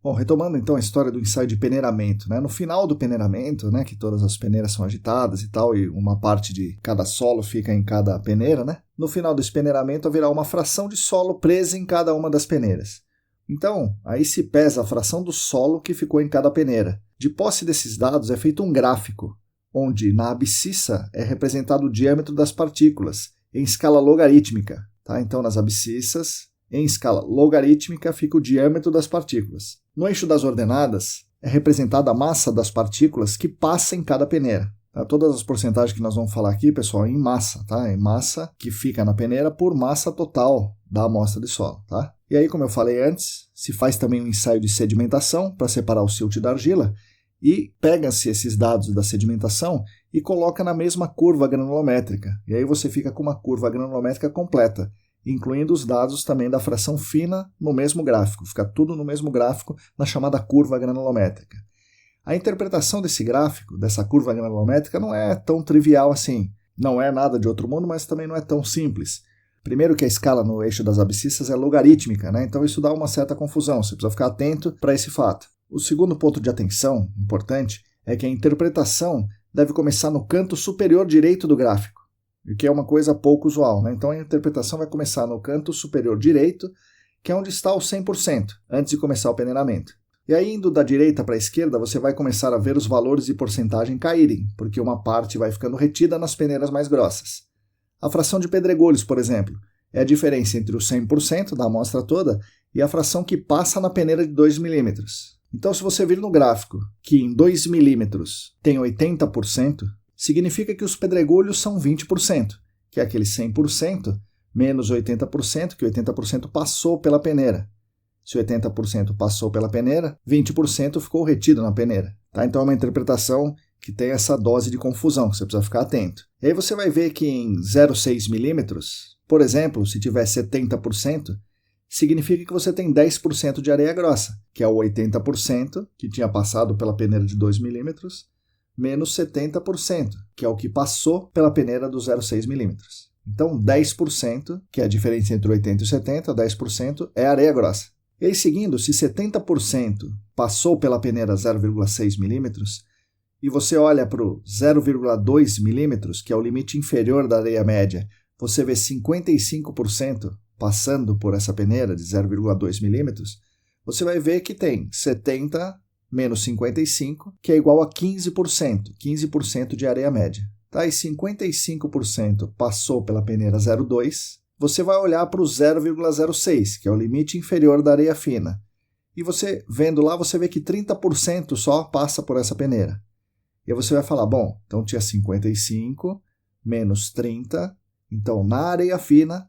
[SPEAKER 1] Bom, retomando então a história do ensaio de peneiramento. No final do peneiramento, que todas as peneiras são agitadas e tal, e uma parte de cada solo fica em cada peneira, no final desse peneiramento haverá uma fração de solo presa em cada uma das peneiras. Então, aí se pesa a fração do solo que ficou em cada peneira. De posse desses dados é feito um gráfico, onde na abscissa é representado o diâmetro das partículas, em escala logarítmica. Tá? Então, nas abscissas, em escala logarítmica, fica o diâmetro das partículas. No eixo das ordenadas, é representada a massa das partículas que passa em cada peneira. Tá? Todas as porcentagens que nós vamos falar aqui, pessoal, em massa. Tá? Em massa que fica na peneira por massa total da amostra de solo. Tá? E aí, como eu falei antes, se faz também um ensaio de sedimentação para separar o silt da argila e pega-se esses dados da sedimentação e coloca na mesma curva granulométrica. E aí você fica com uma curva granulométrica completa, incluindo os dados também da fração fina no mesmo gráfico. Fica tudo no mesmo gráfico na chamada curva granulométrica. A interpretação desse gráfico, dessa curva granulométrica, não é tão trivial assim. Não é nada de outro mundo, mas também não é tão simples. Primeiro que a escala no eixo das abscissas é logarítmica, então isso dá uma certa confusão, você precisa ficar atento para esse fato. O segundo ponto de atenção, importante, é que a interpretação deve começar no canto superior direito do gráfico, o que é uma coisa pouco usual. Então a interpretação vai começar no canto superior direito, que é onde está o 100%, antes de começar o peneiramento. E aí, indo da direita para a esquerda, você vai começar a ver os valores de porcentagem caírem, porque uma parte vai ficando retida nas peneiras mais grossas. A fração de pedregulhos, por exemplo, é a diferença entre o 100% da amostra toda e a fração que passa na peneira de 2 milímetros. Então, se você vir no gráfico que em 2 milímetros tem 80%, significa que os pedregulhos são 20%, que é aquele 100% menos 80%, que 80% passou pela peneira. Se 80% passou pela peneira, 20% ficou retido na peneira. Tá? Então, é uma interpretação que tem essa dose de confusão, que você precisa ficar atento. E aí você vai ver que em 0,6 milímetros, por exemplo, se tiver 70%, significa que você tem 10% de areia grossa, que é o 80% que tinha passado pela peneira de 2 milímetros, menos 70%, que é o que passou pela peneira do 0,6 milímetros. Então, 10%, que é a diferença entre 80 e 70, 10% é areia grossa. E aí, seguindo, se 70% passou pela peneira 0,6 milímetros, e você olha para o 0,2 milímetros, que é o limite inferior da areia média, você vê 55% passando por essa peneira de 0,2 milímetros, você vai ver que tem 70 menos 55, que é igual a 15% de areia média. Tá? E 55% passou pela peneira 0,2, você vai olhar para o 0,06, que é o limite inferior da areia fina. E você, vendo lá, você vê que 30% só passa por essa peneira. E aí você vai falar, bom, então tinha 55 menos 30, então na areia fina,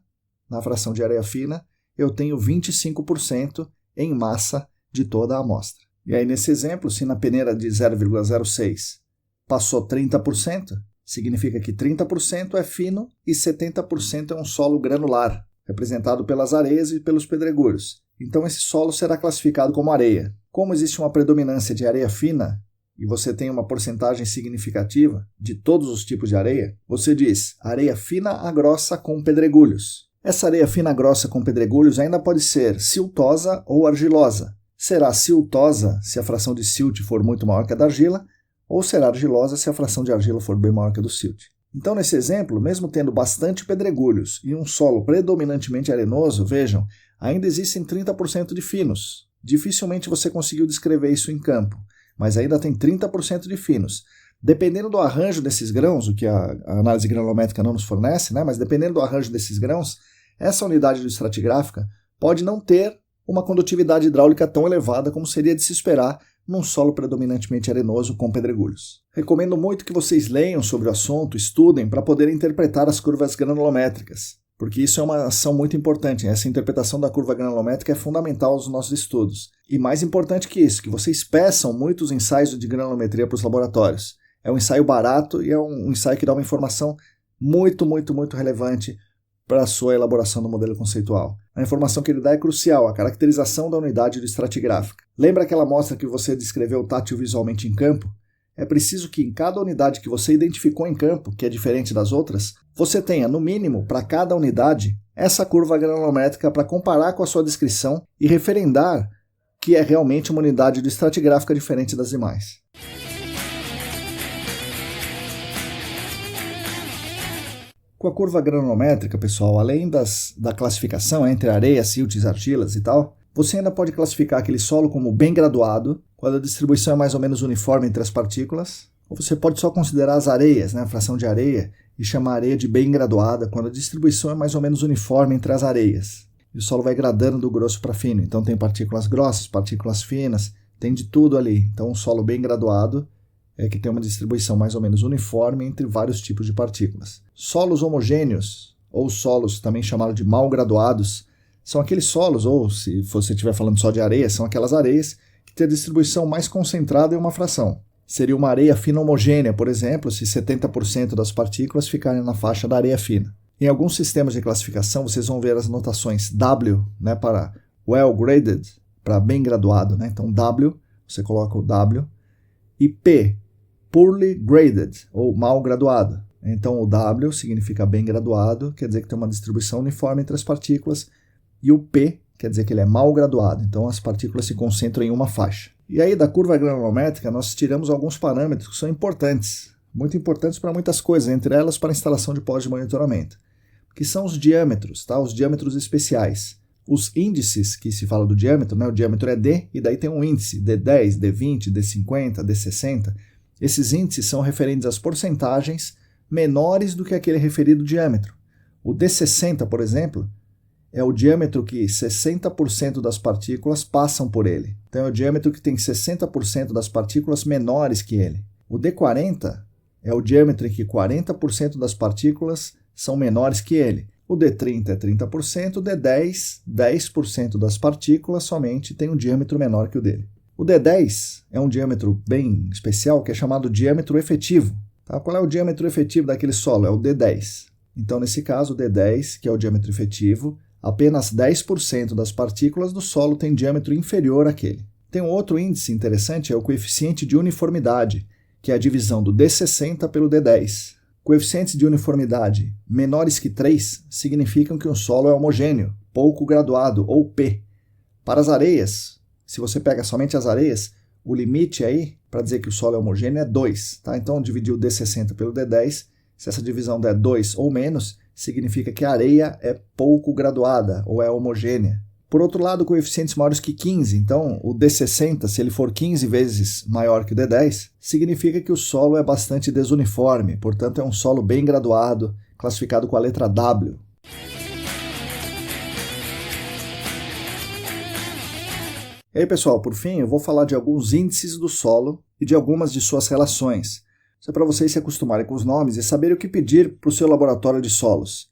[SPEAKER 1] na fração de areia fina, eu tenho 25% em massa de toda a amostra. E aí nesse exemplo, se na peneira de 0,06 passou 30%, significa que 30% é fino e 70% é um solo granular, representado pelas areias e pelos pedregulhos. Então esse solo será classificado como areia. Como existe uma predominância de areia fina, e você tem uma porcentagem significativa de todos os tipos de areia, você diz areia fina a grossa com pedregulhos. Essa areia fina grossa com pedregulhos ainda pode ser siltosa ou argilosa. Será siltosa se a fração de silt for muito maior que a da argila, ou será argilosa se a fração de argila for bem maior que a do silt. Então, nesse exemplo, mesmo tendo bastante pedregulhos e um solo predominantemente arenoso, vejam, ainda existem 30% de finos. Dificilmente você conseguiu descrever isso em campo, mas ainda tem 30% de finos. Dependendo do arranjo desses grãos, o que a análise granulométrica não nos fornece, né? Mas dependendo do arranjo desses grãos, essa unidade estratigráfica pode não ter uma condutividade hidráulica tão elevada como seria de se esperar num solo predominantemente arenoso com pedregulhos. Recomendo muito que vocês leiam sobre o assunto, estudem para poder interpretar as curvas granulométricas, porque isso é uma ação muito importante. Essa interpretação da curva granulométrica é fundamental aos nossos estudos. E mais importante que isso, que vocês peçam muitos ensaios de granulometria para os laboratórios. É um ensaio barato e é um ensaio que dá uma informação muito relevante para a sua elaboração do modelo conceitual. A informação que ele dá é crucial, a caracterização da unidade estratigráfica. Lembra aquela amostra que você descreveu tátil visualmente em campo? É preciso que em cada unidade que você identificou em campo, que é diferente das outras, você tenha, no mínimo, para cada unidade, essa curva granulométrica para comparar com a sua descrição e referendar que é realmente uma unidade estratigráfica diferente das demais. Com a curva granulométrica, pessoal, além da classificação entre areia, siltes, argilas e tal, você ainda pode classificar aquele solo como bem graduado, quando a distribuição é mais ou menos uniforme entre as partículas, ou você pode só considerar as areias, né, a fração de areia, e chamar a areia de bem graduada, quando a distribuição é mais ou menos uniforme entre as areias. E o solo vai gradando do grosso para fino, então tem partículas grossas, partículas finas, tem de tudo ali. Então um solo bem graduado é que tem uma distribuição mais ou menos uniforme entre vários tipos de partículas. Solos homogêneos, ou solos também chamados de mal graduados, são aqueles solos, ou se você estiver falando só de areia, são aquelas areias que têm a distribuição mais concentrada em uma fração. Seria uma areia fina homogênea, por exemplo, se 70% das partículas ficarem na faixa da areia fina. Em alguns sistemas de classificação, vocês vão ver as notações W, né, para well graded, para bem graduado. Né? Então W, você coloca o W, e P, poorly graded, ou mal graduado. Então o W significa bem graduado, quer dizer que tem uma distribuição uniforme entre as partículas, e o P quer dizer que ele é mal graduado, então as partículas se concentram em uma faixa. E aí da curva granulométrica nós tiramos alguns parâmetros que são importantes, muito importantes para muitas coisas, entre elas para a instalação de pós de monitoramento, que são os diâmetros, tá? Os diâmetros especiais. Os índices que se fala do diâmetro, né? O diâmetro é D, e daí tem um índice, D10, D20, D50, D60. Esses índices são referentes às porcentagens menores do que aquele referido diâmetro. O D60, por exemplo, é o diâmetro que 60% das partículas passam por ele. Então é o diâmetro que tem 60% das partículas menores que ele. O D40 é o diâmetro em que 40% das partículas são menores que ele. O D30 é 30%, o D10, 10% das partículas somente tem um diâmetro menor que o dele. O D10 é um diâmetro bem especial que é chamado diâmetro efetivo. Tá? Qual é o diâmetro efetivo daquele solo? É o D10. Então, nesse caso, o D10, que é o diâmetro efetivo, apenas 10% das partículas do solo tem diâmetro inferior àquele. Tem um outro índice interessante, é o coeficiente de uniformidade, que é a divisão do D60 pelo D10. Coeficientes de uniformidade menores que 3 significam que um solo é homogêneo, pouco graduado, ou P. Para as areias, se você pega somente as areias, o limite aí, para dizer que o solo é homogêneo, é 2. Tá? Então, dividir o D60 pelo D10, se essa divisão der 2 ou menos, significa que a areia é pouco graduada, ou é homogênea. Por outro lado, coeficientes maiores que 15, então o D60, se ele for 15 vezes maior que o D10, significa que o solo é bastante desuniforme, portanto é um solo bem graduado, classificado com a letra W. E aí, pessoal, por fim, eu vou falar de alguns índices do solo e de algumas de suas relações. Isso é para vocês se acostumarem com os nomes e saberem o que pedir para o seu laboratório de solos.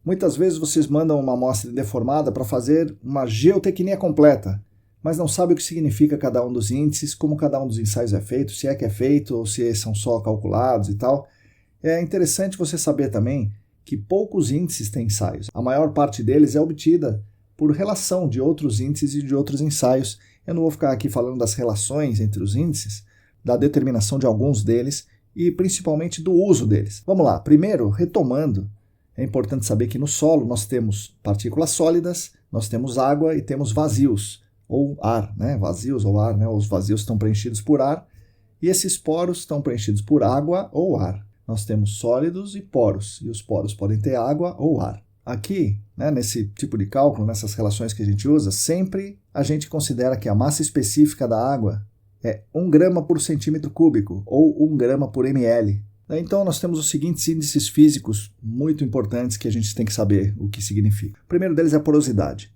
[SPEAKER 1] Muitas vezes vocês mandam uma amostra deformada para fazer uma geotecnia completa, mas não sabem o que significa cada um dos índices, como cada um dos ensaios é feito, se é que é feito ou se são só calculados e tal. É interessante você saber também que poucos índices têm ensaios. A maior parte deles é obtida por relação de outros índices e de outros ensaios. Eu não vou ficar aqui falando das relações entre os índices, da determinação de alguns deles e principalmente do uso deles. Vamos lá, primeiro, retomando, é importante saber que no solo nós temos partículas sólidas, nós temos água e temos vazios, ou ar, né? Vazios ou ar, né? Os vazios estão preenchidos por ar e esses poros estão preenchidos por água ou ar. Nós temos sólidos e poros, e os poros podem ter água ou ar. Aqui, né, nesse tipo de cálculo, nessas relações que a gente usa, sempre a gente considera que a massa específica da água é 1 grama por centímetro cúbico, ou 1 grama por ml. Então, nós temos os seguintes índices físicos muito importantes que a gente tem que saber o que significa. O primeiro deles é a porosidade.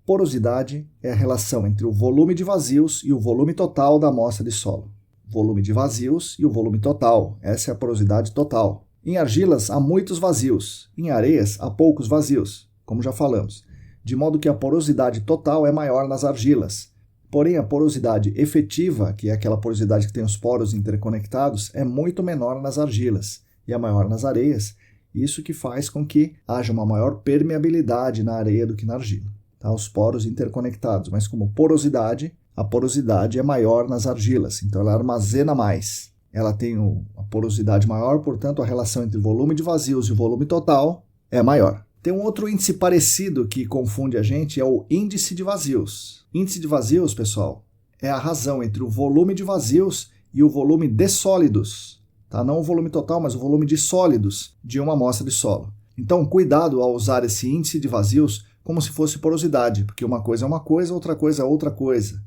[SPEAKER 1] Porosidade é a relação entre o volume de vazios e o volume total da amostra de solo. Volume de vazios e o volume total. Essa é a porosidade total. Em argilas, há muitos vazios. Em areias, há poucos vazios, como já falamos. De modo que a porosidade total é maior nas argilas. Porém, a porosidade efetiva, que é aquela porosidade que tem os poros interconectados, é muito menor nas argilas e é maior nas areias. Isso que faz com que haja uma maior permeabilidade na areia do que na argila. Tá? Os poros interconectados, mas como porosidade, a porosidade é maior nas argilas, então ela armazena mais. Ela tem a porosidade maior, portanto a relação entre o volume de vazios e o volume total é maior. Tem um outro índice parecido que confunde a gente, é o índice de vazios. Índice de vazios, pessoal, é a razão entre o volume de vazios e o volume de sólidos. Tá? Não o volume total, mas o volume de sólidos de uma amostra de solo. Então, cuidado ao usar esse índice de vazios como se fosse porosidade, porque uma coisa é uma coisa, outra coisa é outra coisa.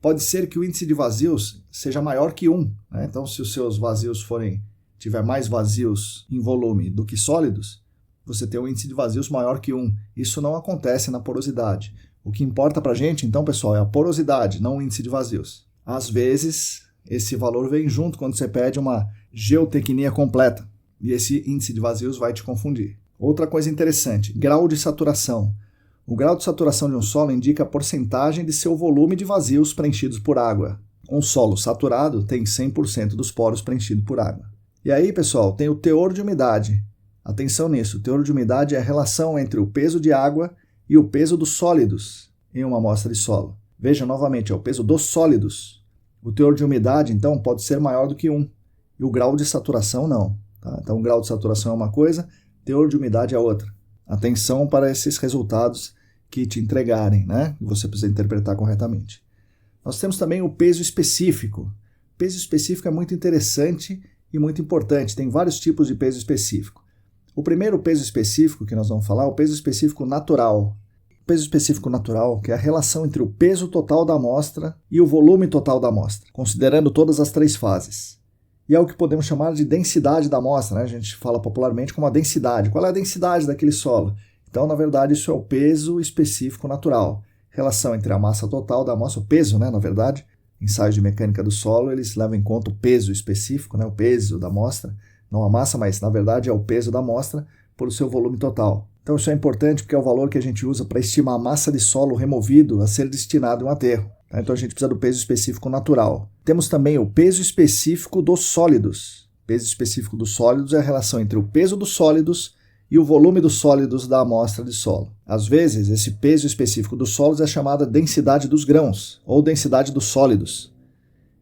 [SPEAKER 1] Pode ser que o índice de vazios seja maior que 1. Né? Então, se os seus vazios tiver mais vazios em volume do que sólidos, você tem um índice de vazios maior que 1. Isso não acontece na porosidade. O que importa para a gente, então, pessoal, é a porosidade, não o índice de vazios. Às vezes, esse valor vem junto quando você pede uma geotecnia completa, e esse índice de vazios vai te confundir. Outra coisa interessante, grau de saturação. O grau de saturação de um solo indica a porcentagem de seu volume de vazios preenchidos por água. Um solo saturado tem 100% dos poros preenchidos por água. E aí, pessoal, tem o teor de umidade. Atenção nisso, o teor de umidade é a relação entre o peso de água e o peso dos sólidos em uma amostra de solo. Veja novamente, é o peso dos sólidos. O teor de umidade, então, pode ser maior do que 1, e o grau de saturação não. Tá? Então, o grau de saturação é uma coisa, teor de umidade é outra. Atenção para esses resultados que te entregarem, né? Que você precisa interpretar corretamente. Nós temos também o peso específico. O peso específico é muito interessante e muito importante. Tem vários tipos de peso específico. O primeiro peso específico que nós vamos falar é o peso específico natural. O peso específico natural, que é a relação entre o peso total da amostra e o volume total da amostra, considerando todas as 3 fases. E é o que podemos chamar de densidade da amostra, né? A gente fala popularmente como a densidade. Qual é a densidade daquele solo? Então, na verdade, isso é o peso específico natural. Relação entre a massa total da amostra, o peso, né? Na verdade, ensaios de mecânica do solo, eles levam em conta o peso específico, né? O peso da amostra, não a massa, mas na verdade é o peso da amostra por seu volume total. Então, isso é importante porque é o valor que a gente usa para estimar a massa de solo removido a ser destinado a um aterro. Tá? Então a gente precisa do peso específico natural. Temos também o peso específico dos sólidos. O peso específico dos sólidos é a relação entre o peso dos sólidos e o volume dos sólidos da amostra de solo. Às vezes, esse peso específico dos sólidos é chamada densidade dos grãos, ou densidade dos sólidos.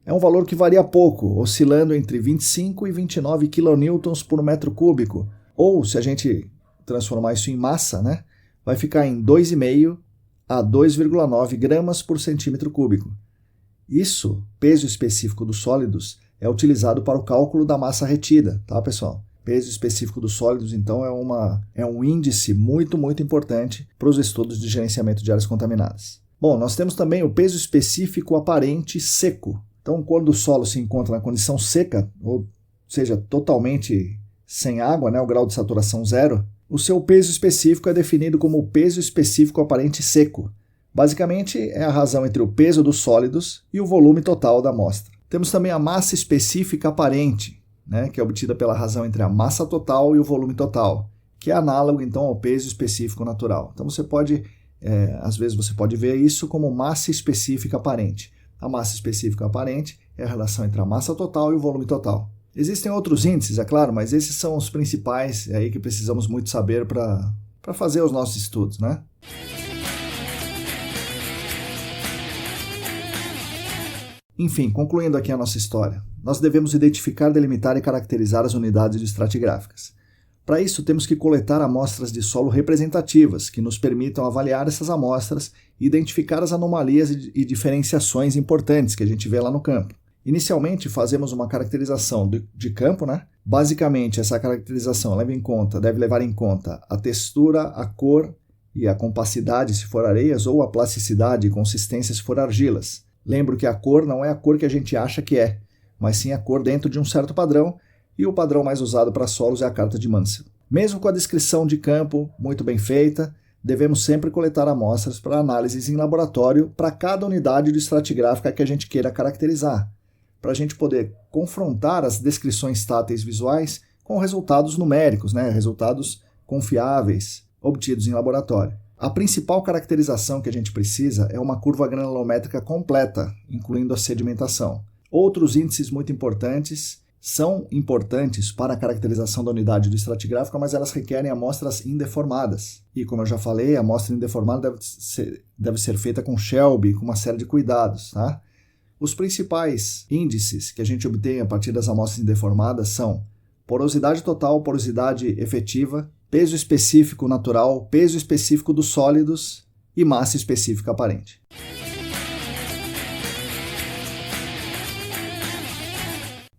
[SPEAKER 1] É um valor que varia pouco, oscilando entre 25 e 29 kN por metro cúbico, ou, se a gente transformar isso em massa, né, vai ficar em 2,5 a 2,9 gramas por centímetro cúbico. Isso, peso específico dos sólidos, é utilizado para o cálculo da massa retida, tá, pessoal? Peso específico dos sólidos, então, é um índice muito importante para os estudos de gerenciamento de áreas contaminadas. Bom, nós temos também o peso específico aparente seco. Então, quando o solo se encontra na condição seca, ou seja, totalmente sem água, né, o grau de saturação zero, o seu peso específico é definido como o peso específico aparente seco. Basicamente, é a razão entre o peso dos sólidos e o volume total da amostra. Temos também a massa específica aparente, né, que é obtida pela razão entre a massa total e o volume total, que é análogo, então, ao peso específico natural. Então, você pode, às vezes, você pode ver isso como massa específica aparente. A massa específica aparente é a relação entre a massa total e o volume total. Existem outros índices, é claro, mas esses são os principais aí que precisamos muito saber para fazer os nossos estudos, né? Enfim, concluindo aqui a nossa história, nós devemos identificar, delimitar e caracterizar as unidades estratigráficas. Para isso, temos que coletar amostras de solo representativas, que nos permitam avaliar essas amostras e identificar as anomalias e diferenciações importantes que a gente vê lá no campo. Inicialmente, fazemos uma caracterização de campo, né? Basicamente, essa caracterização deve levar em conta a textura, a cor e a compacidade, se for areias, ou a plasticidade e consistência, se for argilas. Lembro que a cor não é a cor que a gente acha que é, mas sim a cor dentro de um certo padrão, e o padrão mais usado para solos é a carta de Munsell. Mesmo com a descrição de campo muito bem feita, devemos sempre coletar amostras para análises em laboratório para cada unidade de estratigráfica que a gente queira caracterizar, para a gente poder confrontar as descrições táteis visuais com resultados numéricos, né, resultados confiáveis, obtidos em laboratório. A principal caracterização que a gente precisa é uma curva granulométrica completa, incluindo a sedimentação. Outros índices muito importantes são importantes para a caracterização da unidade do estratigráfica, mas elas requerem amostras indeformadas. E, como eu já falei, a amostra indeformada deve ser feita com Shelby, com uma série de cuidados, tá? Os principais índices que a gente obtém a partir das amostras indeformadas são porosidade total, porosidade efetiva, peso específico natural, peso específico dos sólidos e massa específica aparente.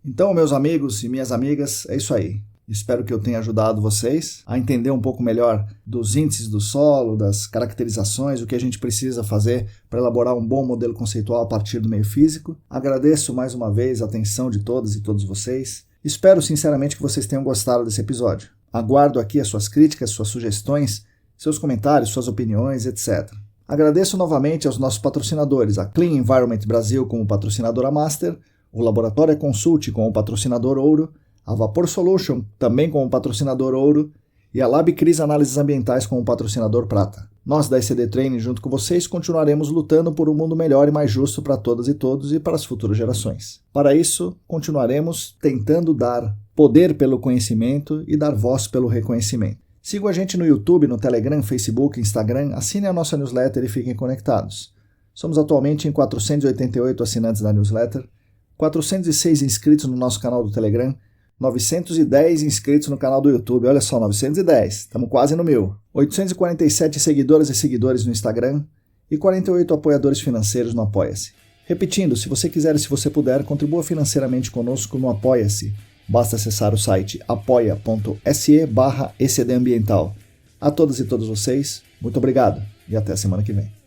[SPEAKER 1] Então, meus amigos e minhas amigas, é isso aí. Espero que eu tenha ajudado vocês a entender um pouco melhor dos índices do solo, das caracterizações, o que a gente precisa fazer para elaborar um bom modelo conceitual a partir do meio físico. Agradeço mais uma vez a atenção de todas e todos vocês. Espero sinceramente que vocês tenham gostado desse episódio. Aguardo aqui as suas críticas, suas sugestões, seus comentários, suas opiniões, etc. Agradeço novamente aos nossos patrocinadores, a Clean Environment Brasil como patrocinadora Master, o Laboratório Consult como patrocinador Ouro, a Vapor Solution também como patrocinador Ouro e a LabCris Análises Ambientais como patrocinador Prata. Nós da ECD Training, junto com vocês, continuaremos lutando por um mundo melhor e mais justo para todas e todos e para as futuras gerações. Para isso, continuaremos tentando dar poder pelo conhecimento e dar voz pelo reconhecimento. Sigam a gente no YouTube, no Telegram, Facebook, Instagram, assinem a nossa newsletter e fiquem conectados. Somos atualmente em 488 assinantes da newsletter, 406 inscritos no nosso canal do Telegram, 910 inscritos no canal do YouTube, olha só, 910, estamos quase no 1000. 847 seguidoras e seguidores no Instagram e 48 apoiadores financeiros no Apoia-se. Repetindo, se você quiser e se você puder, contribua financeiramente conosco no Apoia-se. Basta acessar o site apoia.se/ecdambiental. A todas e todos vocês, muito obrigado e até a semana que vem.